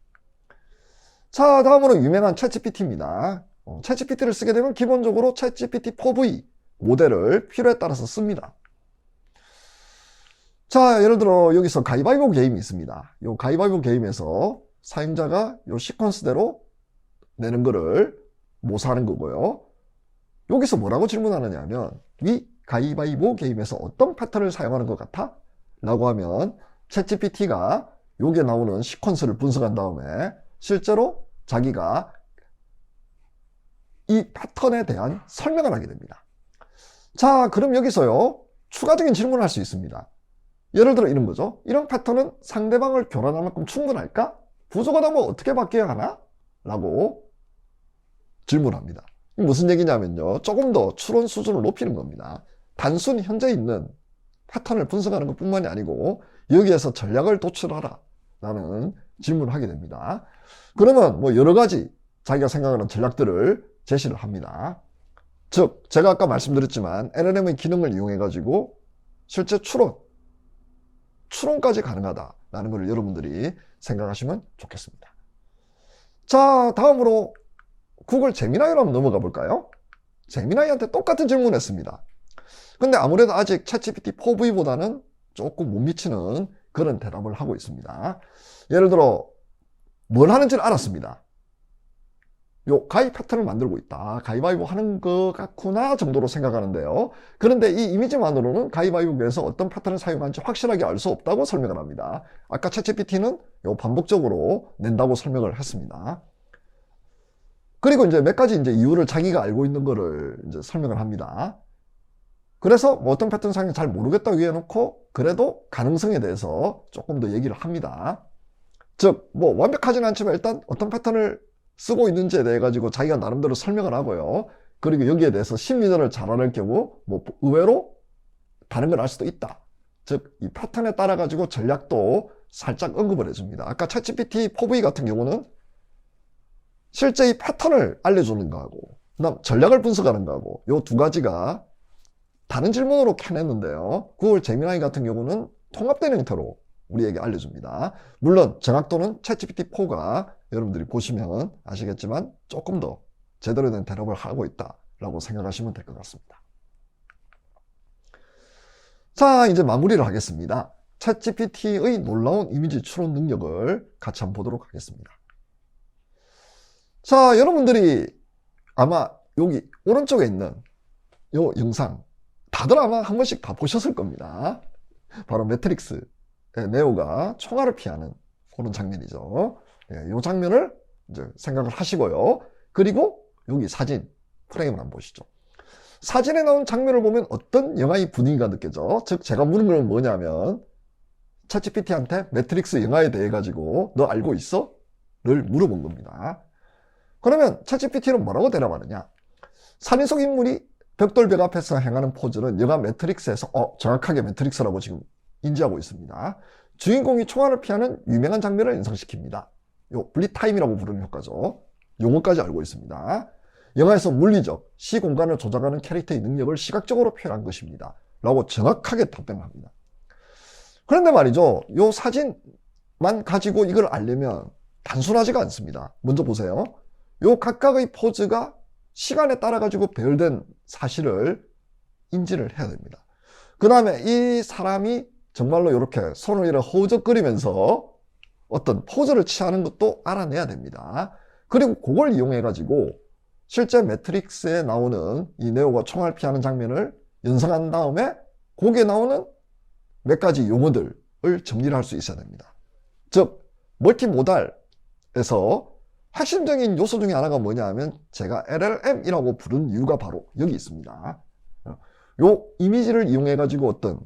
자, 다음으로 유명한 챗GPT입니다. 챗GPT를 쓰게 되면 기본적으로 챗GPT4V 모델을 필요에 따라서 씁니다. 자, 예를 들어 여기서 가위바위보 게임이 있습니다. 이 가위바위보 게임에서 사용자가 이 시퀀스대로 내는 거를 모사하는 거고요. 여기서 뭐라고 질문하느냐 하면 이 가위바위보 게임에서 어떤 패턴을 사용하는 것 같아? 라고 하면 챗GPT가 여기에 나오는 시퀀스를 분석한 다음에 실제로 자기가 이 패턴에 대한 설명을 하게 됩니다. 자, 그럼 여기서요 추가적인 질문을 할 수 있습니다. 예를 들어 이런 거죠. 이런 패턴은 상대방을 교란할 만큼 충분할까? 부조가 나면 어떻게 바뀌어야 하나? 라고 질문합니다. 무슨 얘기냐면요, 조금 더 추론 수준을 높이는 겁니다. 단순히 현재 있는 패턴을 분석하는 것 뿐만이 아니고 여기에서 전략을 도출하라 라는 질문을 하게 됩니다. 그러면 뭐 여러 가지 자기가 생각하는 전략들을 제시를 합니다. 즉 제가 아까 말씀드렸지만 LLM의 기능을 이용해 가지고 실제 추론까지 가능하다라는 걸 여러분들이 생각하시면 좋겠습니다. 자, 다음으로 구글 제미나이로 한번 넘어가 볼까요? 제미나이한테 똑같은 질문을 했습니다. 근데 아무래도 아직 챗GPT 4V보다는 조금 못 미치는 그런 대답을 하고 있습니다. 예를 들어 뭘 하는지를 알았습니다. 요 가위 패턴을 만들고 있다. 가위바위보 하는 것 같구나 정도로 생각하는데요. 그런데 이 이미지만으로는 가위바위보에서 어떤 패턴을 사용하는지 확실하게 알 수 없다고 설명을 합니다. 아까 챗GPT는 요 반복적으로 낸다고 설명을 했습니다. 그리고 이제 몇 가지 이제 이유를 자기가 알고 있는 거를 이제 설명을 합니다. 그래서 뭐 어떤 패턴 사용인지 잘 모르겠다고 해놓고 그래도 가능성에 대해서 조금 더 얘기를 합니다. 즉 뭐 완벽하지는 않지만 일단 어떤 패턴을 쓰고 있는지에 대해 가지고 자기가 나름대로 설명을 하고요. 그리고 여기에 대해서 심리전을 잘 안 할 경우 뭐 의외로 다른 걸 알 수도 있다. 즉 이 패턴에 따라 가지고 전략도 살짝 언급을 해줍니다. 아까 챗GPT 4V 같은 경우는 실제 이 패턴을 알려주는 거하고 그다음 전략을 분석하는 거하고 이 두 가지가 다른 질문으로 캐냈는데요. 구글 제미나이 같은 경우는 통합된 형태로 우리에게 알려줍니다. 물론 정확도는 챗GPT4가 여러분들이 보시면 아시겠지만 조금 더 제대로 된 대답을 하고 있다라고 생각하시면 될 것 같습니다. 자, 이제 마무리를 하겠습니다. 챗GPT의 놀라운 이미지 추론 능력을 같이 한번 보도록 하겠습니다. 자, 여러분들이 아마 여기 오른쪽에 있는 이 영상 다들 아마 한 번씩 다 보셨을 겁니다. 바로 매트릭스의 네오가 총알을 피하는 그런 장면이죠. 이 장면을 이제 생각을 하시고요. 그리고 여기 사진 프레임을 한번 보시죠. 사진에 나온 장면을 보면 어떤 영화의 분위기가 느껴져? 즉 제가 물은 건 뭐냐면 챗GPT한테 매트릭스 영화에 대해 가지고 너 알고 있어? 를 물어본 겁니다. 그러면 챗GPT는 뭐라고 대답하느냐? 살인 속 인물이 벽돌벽 앞에서 행하는 포즈는 영화 매트릭스에서 정확하게 매트릭스라고 지금 인지하고 있습니다. 주인공이 총알을 피하는 유명한 장면을 연상시킵니다. 요 블리타임이라고 부르는 효과죠. 용어까지 알고 있습니다. 영화에서 물리적, 시공간을 조작하는 캐릭터의 능력을 시각적으로 표현한 것입니다. 라고 정확하게 답변을 합니다. 그런데 말이죠. 요 사진만 가지고 이걸 알려면 단순하지가 않습니다. 먼저 보세요. 요 각각의 포즈가 시간에 따라 가지고 배열된 사실을 인지를 해야 됩니다. 그 다음에 이 사람이 정말로 이렇게 손을 이렇게 허우적거리면서 어떤 포즈를 취하는 것도 알아내야 됩니다. 그리고 그걸 이용해 가지고 실제 매트릭스에 나오는 이 네오가 총알 피하는 장면을 연상한 다음에 거기에 나오는 몇 가지 용어들을 정리를 할 수 있어야 됩니다. 즉 멀티모달에서 핵심적인 요소 중에 하나가 뭐냐 하면 제가 LLM이라고 부른 이유가 바로 여기 있습니다. 요 이미지를 이용해 가지고 어떤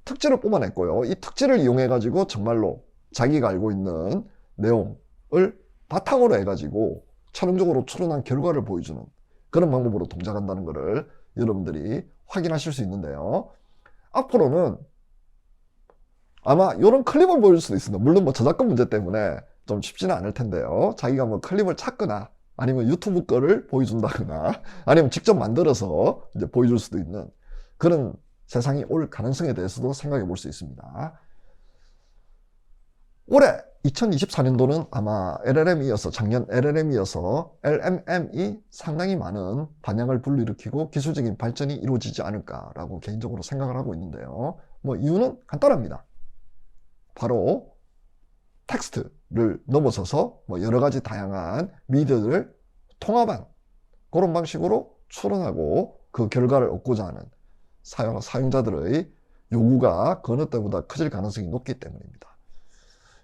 특징을 뽑아냈고요. 이 특징을 이용해 가지고 정말로 자기가 알고 있는 내용을 바탕으로 해 가지고 최종적으로 추론한 결과를 보여주는 그런 방법으로 동작한다는 것을 여러분들이 확인하실 수 있는데요. 앞으로는 아마 이런 클립을 보여줄 수도 있습니다. 물론 뭐 저작권 문제 때문에 좀 쉽지는 않을 텐데요. 자기가 뭐 클립을 찾거나 아니면 유튜브 거를 보여준다거나 아니면 직접 만들어서 이제 보여줄 수도 있는 그런 세상이 올 가능성에 대해서도 생각해 볼 수 있습니다. 올해 2024년도는 아마 LLM이어서 작년 LLM이어서 LMM이 상당히 많은 반향을 불러일으키고 기술적인 발전이 이루어지지 않을까라고 개인적으로 생각을 하고 있는데요. 이유는 간단합니다. 바로 텍스트를 넘어서서 여러 가지 다양한 미디어를 통합한 그런 방식으로 추론하고 그 결과를 얻고자 하는 사용자들의 요구가 그 어느 때보다 커질 가능성이 높기 때문입니다.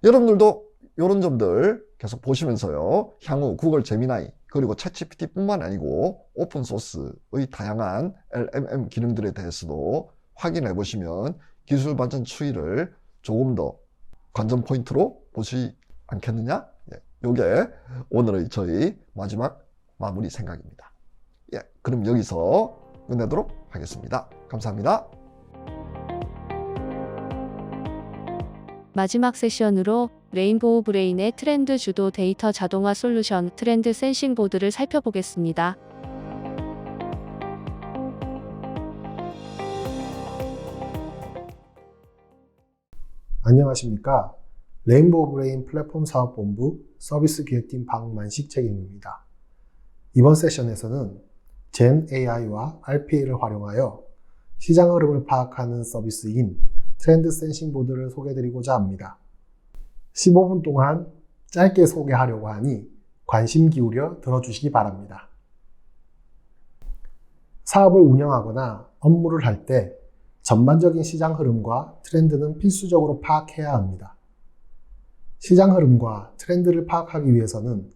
여러분들도 이런 점들 계속 보시면서요, 향후 구글 제미나이 그리고 챗GPT 뿐만 아니고 오픈소스의 다양한 LMM 기능들에 대해서도 확인해 보시면 기술 발전 추이를 조금 더 관전 포인트로 보시 않겠느냐? 요게 오늘의 저희 마지막 마무리 생각입니다. 그럼 여기서 끝내도록 하겠습니다. 감사합니다. 마지막 세션으로 레인보우 브레인의 트렌드 주도 데이터 자동화 솔루션 트렌드 센싱 보드를 살펴보겠습니다. 안녕하십니까. 레인보우 브레인 플랫폼 사업본부 서비스 기획팀 박만식 책임입니다. 이번 세션에서는 젠 AI와 RPA를 활용하여 시장 흐름을 파악하는 서비스인 트렌드 센싱 보드를 소개해드리고자 합니다. 15분 동안 짧게 소개하려고 하니 관심 기울여 들어주시기 바랍니다. 사업을 운영하거나 업무를 할 때 전반적인 시장 흐름과 트렌드는 필수적으로 파악해야 합니다. 시장 흐름과 트렌드를 파악하기 위해서는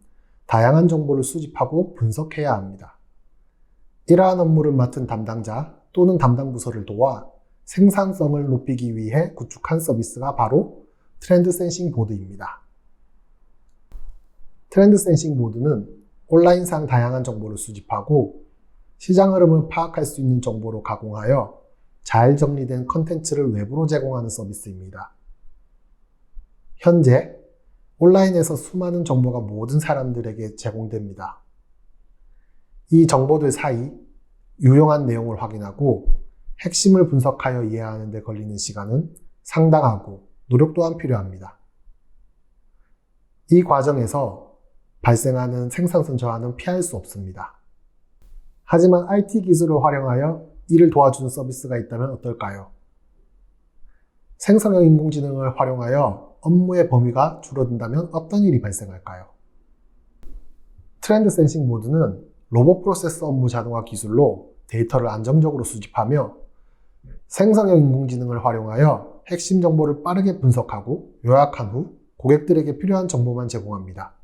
다양한 정보를 수집하고 분석해야 합니다. 이러한 업무를 맡은 담당자 또는 담당 부서를 도와 생산성을 높이기 위해 구축한 서비스가 바로 트렌드 센싱 보드입니다. 트렌드 센싱 보드는 온라인상 다양한 정보를 수집하고 시장 흐름을 파악할 수 있는 정보로 가공하여 잘 정리된 컨텐츠를 외부로 제공하는 서비스입니다. 현재 온라인에서 수많은 정보가 모든 사람들에게 제공됩니다. 이 정보들 사이 유용한 내용을 확인하고 핵심을 분석하여 이해하는 데 걸리는 시간은 상당하고 노력 또한 필요합니다. 이 과정에서 발생하는 생산성 저하는 피할 수 없습니다. 하지만 IT 기술을 활용하여 이를 도와주는 서비스가 있다면 어떨까요? 생성형 인공지능을 활용하여 업무의 범위가 줄어든다면 어떤 일이 발생할까요? 트렌드 센싱 보드는 로봇 프로세서 업무 자동화 기술로 데이터를 안정적으로 수집하며 생성형 인공지능을 활용하여 핵심 정보를 빠르게 분석하고 요약한 후 고객들에게 필요한 정보만 제공합니다.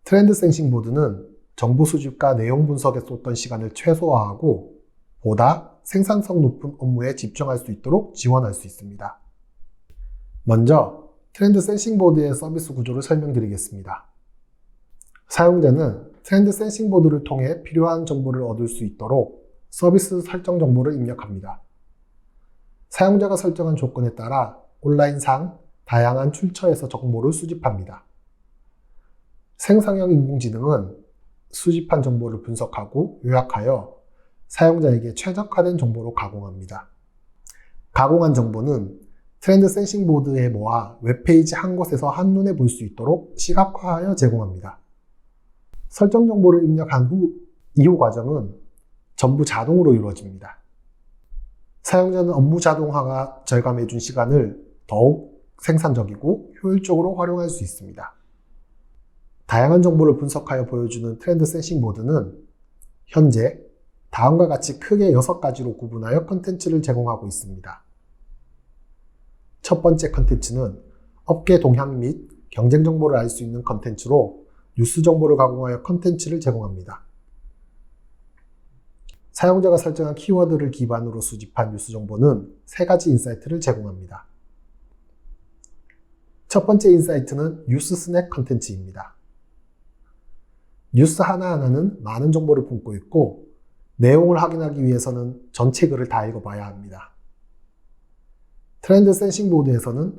트렌드 센싱 보드는 정보 수집과 내용 분석에 쏟던 시간을 최소화하고 보다 생산성 높은 업무에 집중할 수 있도록 지원할 수 있습니다. 먼저 트렌드 센싱 보드의 서비스 구조를 설명드리겠습니다. 사용자는 트렌드 센싱 보드를 통해 필요한 정보를 얻을 수 있도록 서비스 설정 정보를 입력합니다. 사용자가 설정한 조건에 따라 온라인상 다양한 출처에서 정보를 수집합니다. 생성형 인공지능은 수집한 정보를 분석하고 요약하여 사용자에게 최적화된 정보로 가공합니다. 가공한 정보는 트렌드 센싱 보드에 모아 웹페이지 한 곳에서 한눈에 볼 수 있도록 시각화하여 제공합니다. 설정 정보를 입력한 후 이후 과정은 전부 자동으로 이루어집니다. 사용자는 업무 자동화가 절감해준 시간을 더욱 생산적이고 효율적으로 활용할 수 있습니다. 다양한 정보를 분석하여 보여주는 트렌드 센싱 보드는 현재 다음과 같이 크게 6가지로 구분하여 컨텐츠를 제공하고 있습니다. 첫 번째 컨텐츠는 업계 동향 및 경쟁 정보를 알 수 있는 컨텐츠로 뉴스 정보를 가공하여 컨텐츠를 제공합니다. 사용자가 설정한 키워드를 기반으로 수집한 뉴스 정보는 3가지 인사이트를 제공합니다. 첫 번째 인사이트는 뉴스 스낵 컨텐츠입니다. 뉴스 하나하나는 많은 정보를 품고 있고 내용을 확인하기 위해서는 전체 글을 다 읽어봐야 합니다. 트렌드 센싱 보드에서는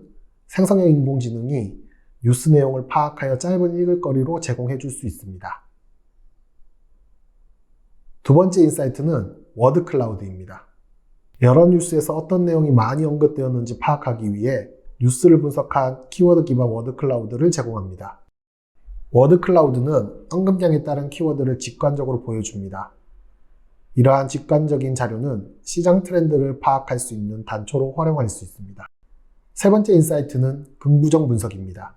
생성형 인공지능이 뉴스 내용을 파악하여 짧은 읽을거리로 제공해 줄 수 있습니다. 두 번째 인사이트는 워드 클라우드입니다. 여러 뉴스에서 어떤 내용이 많이 언급되었는지 파악하기 위해 뉴스를 분석한 키워드 기반 워드 클라우드를 제공합니다. 워드 클라우드는 언급량에 따른 키워드를 직관적으로 보여줍니다. 이러한 직관적인 자료는 시장 트렌드를 파악할 수 있는 단초로 활용할 수 있습니다. 세 번째 인사이트는 긍부정 분석입니다.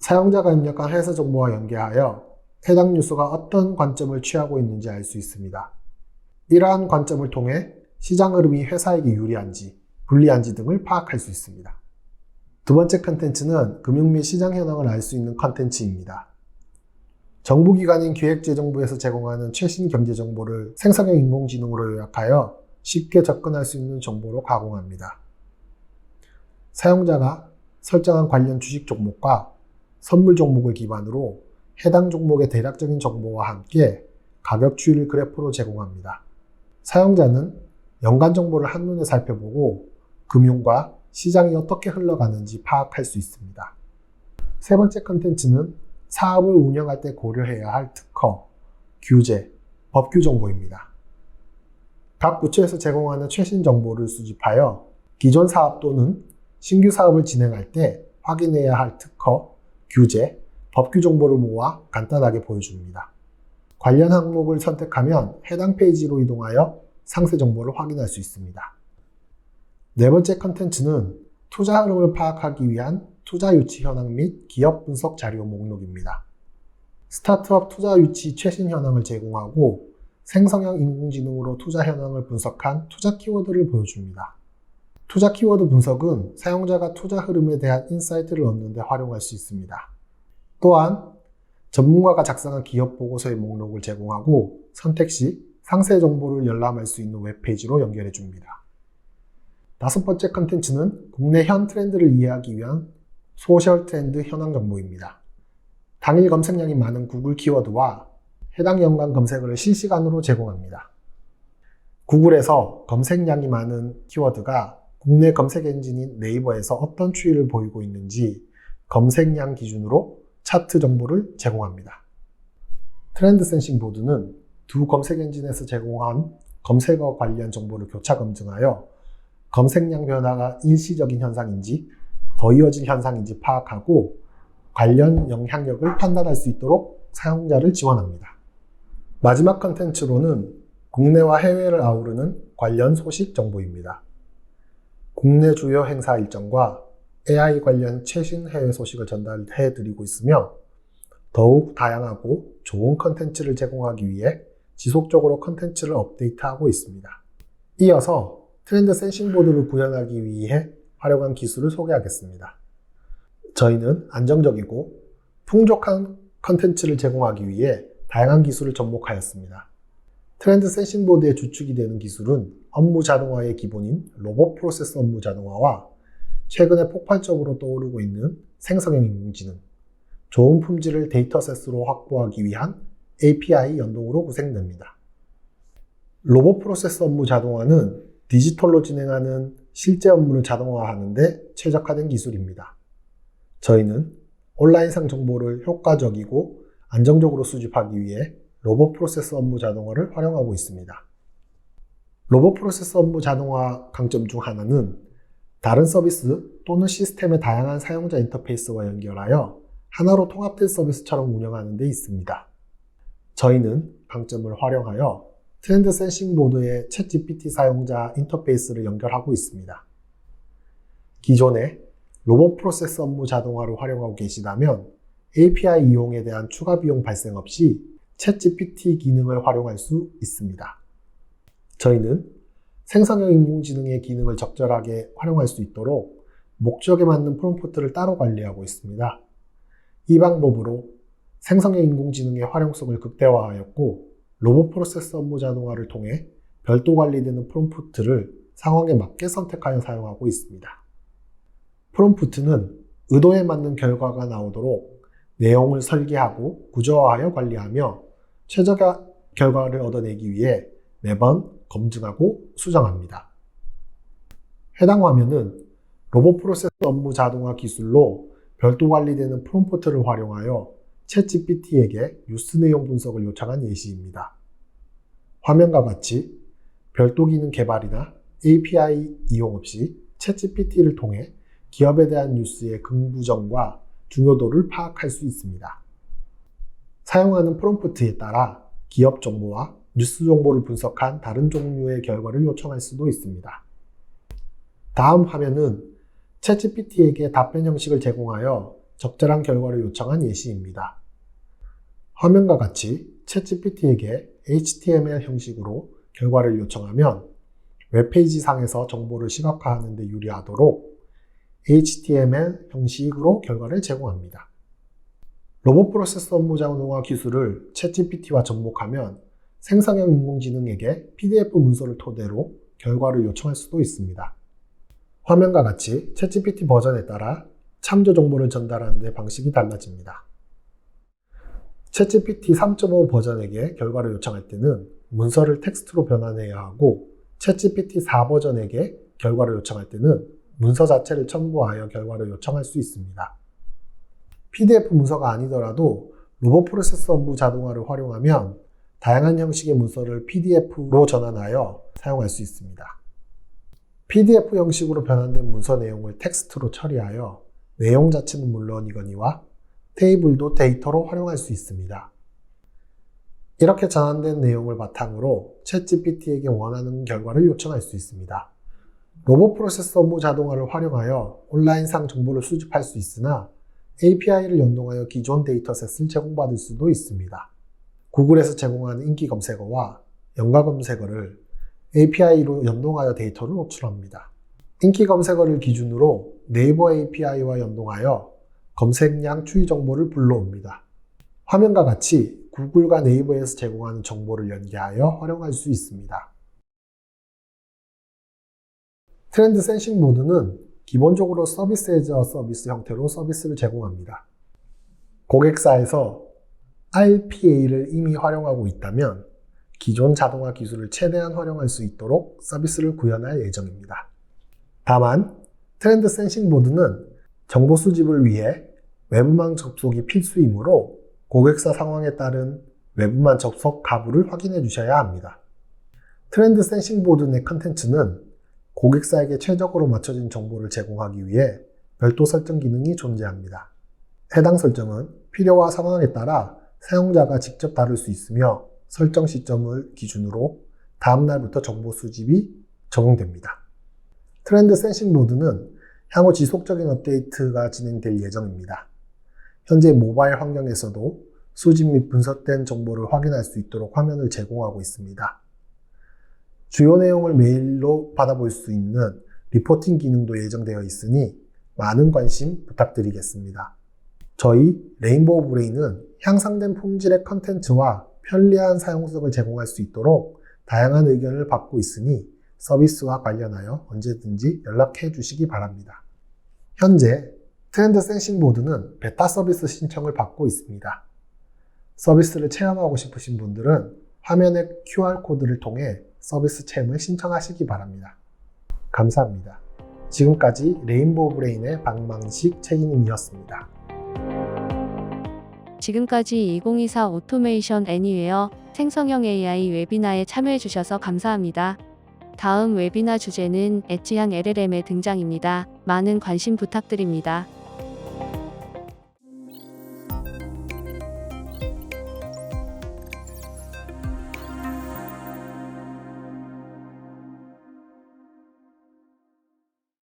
사용자가 입력한 회사 정보와 연계하여 해당 뉴스가 어떤 관점을 취하고 있는지 알 수 있습니다. 이러한 관점을 통해 시장 흐름이 회사에게 유리한지, 불리한지 등을 파악할 수 있습니다. 두 번째 컨텐츠는 금융 및 시장 현황을 알 수 있는 컨텐츠입니다. 정부기관인 기획재정부에서 제공하는 최신 경제 정보를 생성형 인공지능으로 요약하여 쉽게 접근할 수 있는 정보로 가공합니다. 사용자가 설정한 관련 주식 종목과 선물 종목을 기반으로 해당 종목의 대략적인 정보와 함께 가격 추이를 그래프로 제공합니다. 사용자는 연간 정보를 한눈에 살펴보고 금융과 시장이 어떻게 흘러가는지 파악할 수 있습니다. 세 번째 컨텐츠는 사업을 운영할 때 고려해야 할 특허, 규제, 법규 정보입니다. 각 부처에서 제공하는 최신 정보를 수집하여 기존 사업 또는 신규 사업을 진행할 때 확인해야 할 특허, 규제, 법규 정보를 모아 간단하게 보여줍니다. 관련 항목을 선택하면 해당 페이지로 이동하여 상세 정보를 확인할 수 있습니다. 네 번째 컨텐츠는 투자 흐름을 파악하기 위한 투자 유치 현황 및 기업 분석 자료 목록입니다. 스타트업 투자 유치 최신 현황을 제공하고 생성형 인공지능으로 투자 현황을 분석한 투자 키워드를 보여줍니다. 투자 키워드 분석은 사용자가 투자 흐름에 대한 인사이트를 얻는 데 활용할 수 있습니다. 또한 전문가가 작성한 기업 보고서의 목록을 제공하고 선택 시 상세 정보를 열람할 수 있는 웹페이지로 연결해 줍니다. 다섯 번째 컨텐츠는 국내 현 트렌드를 이해하기 위한 소셜 트렌드 현황 정보입니다. 당일 검색량이 많은 구글 키워드와 해당 연관 검색어를 실시간으로 제공합니다. 구글에서 검색량이 많은 키워드가 국내 검색 엔진인 네이버에서 어떤 추이를 보이고 있는지 검색량 기준으로 차트 정보를 제공합니다. 트렌드 센싱 보드는 두 검색 엔진에서 제공한 검색어 관련 정보를 교차 검증하여 검색량 변화가 일시적인 현상인지 더 이어질 현상인지 파악하고 관련 영향력을 판단할 수 있도록 사용자를 지원합니다. 마지막 컨텐츠로는 국내와 해외를 아우르는 관련 소식 정보입니다. 국내 주요 행사 일정과 AI 관련 최신 해외 소식을 전달해 드리고 있으며 더욱 다양하고 좋은 컨텐츠를 제공하기 위해 지속적으로 컨텐츠를 업데이트하고 있습니다. 이어서 트렌드 센싱 보드를 구현하기 위해 활용한 기술을 소개하겠습니다. 저희는 안정적이고 풍족한 컨텐츠를 제공하기 위해 다양한 기술을 접목하였습니다. 트렌드 센싱 보드의 주축이 되는 기술은 업무 자동화의 기본인 로봇 프로세스 업무 자동화와 최근에 폭발적으로 떠오르고 있는 생성형 인공지능, 좋은 품질을 데이터셋으로 확보하기 위한 API 연동으로 구성됩니다. 로봇 프로세스 업무 자동화는 디지털로 진행하는 실제 업무를 자동화하는 데 최적화된 기술입니다. 저희는 온라인상 정보를 효과적이고 안정적으로 수집하기 위해 로봇 프로세스 업무 자동화를 활용하고 있습니다. 로봇 프로세스 업무 자동화 강점 중 하나는 다른 서비스 또는 시스템의 다양한 사용자 인터페이스와 연결하여 하나로 통합된 서비스처럼 운영하는 데 있습니다. 저희는 강점을 활용하여 트렌드 센싱 보드의 챗GPT 사용자 인터페이스를 연결하고 있습니다. 기존에 로봇 프로세스 업무 자동화를 활용하고 계시다면 API 이용에 대한 추가 비용 발생 없이 챗GPT 기능을 활용할 수 있습니다. 저희는 생성형 인공지능의 기능을 적절하게 활용할 수 있도록 목적에 맞는 프롬프트를 따로 관리하고 있습니다. 이 방법으로 생성형 인공지능의 활용성을 극대화하였고 로봇 프로세스 업무 자동화를 통해 별도 관리되는 프롬프트를 상황에 맞게 선택하여 사용하고 있습니다. 프롬프트는 의도에 맞는 결과가 나오도록 내용을 설계하고 구조화하여 관리하며 최적의 결과를 얻어내기 위해 매번 검증하고 수정합니다. 해당 화면은 로봇 프로세스 업무 자동화 기술로 별도 관리되는 프롬프트를 활용하여 챗GPT에게 뉴스 내용 분석을 요청한 예시입니다. 화면과 같이 별도 기능 개발이나 API 이용 없이 챗GPT를 통해 기업에 대한 뉴스의 긍부정과 중요도를 파악할 수 있습니다. 사용하는 프롬프트에 따라 기업 정보와 뉴스 정보를 분석한 다른 종류의 결과를 요청할 수도 있습니다. 다음 화면은 챗GPT에게 답변 형식을 제공하여 적절한 결과를 요청한 예시입니다. 화면과 같이 챗GPT에게 HTML 형식으로 결과를 요청하면 웹페이지 상에서 정보를 시각화하는 데 유리하도록 HTML 형식으로 결과를 제공합니다. 로봇 프로세서 업무 자동화 기술을 챗GPT와 접목하면 생성형 인공지능에게 PDF 문서를 토대로 결과를 요청할 수도 있습니다. 화면과 같이 챗GPT 버전에 따라 참조 정보를 전달하는 데 방식이 달라집니다. 챗GPT 3.5 버전에게 결과를 요청할 때는 문서를 텍스트로 변환해야 하고 챗GPT 4 버전에게 결과를 요청할 때는 문서 자체를 첨부하여 결과를 요청할 수 있습니다. PDF 문서가 아니더라도 로봇 프로세서 업무 자동화를 활용하면 다양한 형식의 문서를 PDF로 전환하여 사용할 수 있습니다. PDF 형식으로 변환된 문서 내용을 텍스트로 처리하여 내용 자체는 물론이거니와 테이블도 데이터로 활용할 수 있습니다. 이렇게 전환된 내용을 바탕으로 챗GPT에게 원하는 결과를 요청할 수 있습니다. 로봇 프로세서 업무 자동화를 활용하여 온라인상 정보를 수집할 수 있으나 API를 연동하여 기존 데이터셋을 제공받을 수도 있습니다. 구글에서 제공하는 인기 검색어와 연관 검색어를 API로 연동하여 데이터를 호출합니다. 인기 검색어를 기준으로 네이버 API와 연동하여 검색량 추이 정보를 불러옵니다. 화면과 같이 구글과 네이버에서 제공하는 정보를 연계하여 활용할 수 있습니다. 트렌드 센싱 모드는 기본적으로 서비스 애즈 어 서비스 형태로 서비스를 제공합니다. 고객사에서 RPA를 이미 활용하고 있다면 기존 자동화 기술을 최대한 활용할 수 있도록 서비스를 구현할 예정입니다. 다만 트렌드 센싱 모드는 정보 수집을 위해 외부망 접속이 필수이므로 고객사 상황에 따른 외부망 접속 가부를 확인해 주셔야 합니다. 트렌드 센싱 모드 내 컨텐츠는 고객사에게 최적으로 맞춰진 정보를 제공하기 위해 별도 설정 기능이 존재합니다. 해당 설정은 필요와 상황에 따라 사용자가 직접 다룰 수 있으며 설정 시점을 기준으로 다음 날부터 정보 수집이 적용됩니다. 트렌드 센싱 모드는 향후 지속적인 업데이트가 진행될 예정입니다. 현재 모바일 환경에서도 수집 및 분석된 정보를 확인할 수 있도록 화면을 제공하고 있습니다. 주요 내용을 메일로 받아볼 수 있는 리포팅 기능도 예정되어 있으니 많은 관심 부탁드리겠습니다. 저희 레인보우 브레인은 향상된 품질의 컨텐츠와 편리한 사용성을 제공할 수 있도록 다양한 의견을 받고 있으니 서비스와 관련하여 언제든지 연락해 주시기 바랍니다. 현재 트렌드 센싱 모드는 베타 서비스 신청을 받고 있습니다. 서비스를 체험하고 싶으신 분들은 화면의 QR코드를 통해 서비스 체험을 신청하시기 바랍니다. 감사합니다. 지금까지 레인보우 브레인의 박망식 책임님이었습니다. 지금까지 2024 오토메이션 애니웨어 생성형 AI 웨비나에 참여해 주셔서 감사합니다. 다음 웨비나 주제는 엣지한 LLM의 등장입니다. 많은 관심 부탁드립니다.